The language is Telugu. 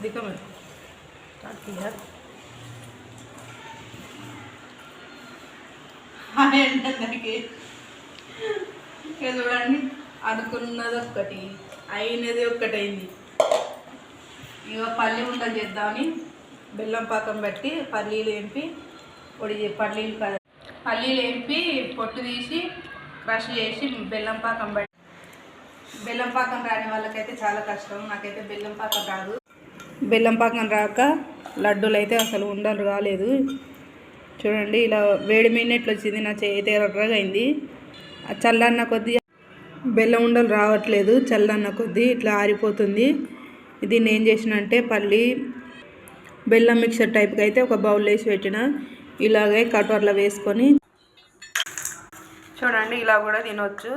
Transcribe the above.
दिखा मैं स्टार्ट किया అందరికీ చూడండి అనుకున్నది ఒక్కటి అయినది ఒక్కటైంది. ఇక పల్లి ఉండలు చేద్దామని బెల్లం పాకం పెట్టి పల్లీలు వేంపి పల్లీలు వేంపి పొట్టు తీసి క్రష్ చేసి బెల్లం పాకం పెట్టి బెల్లం పాకం రాని వాళ్ళకైతే చాలా కష్టం. నాకైతే బెల్లం పాకం రాదు. బెల్లం పాకం రాక లడ్డూలు అయితే అసలు ఉండలు రాలేదు. చూడండి ఇలా వేడి మిన్నెట్లు వచ్చింది. నా చేతి ఎర్రగా అయింది. చల్లన్న కొద్దీ బెల్లం ఉండలు రావట్లేదు. చల్లన్న కొద్దీ ఇట్లా ఆరిపోతుంది. దీన్ని ఏం చేసిన అంటే బెల్లం మిక్సర్ టైప్కి అయితే ఒక బౌల్ వేసి పెట్టిన. ఇలాగే కటోర్లో వేసుకొని చూడండి ఇలా కూడా తినవచ్చు.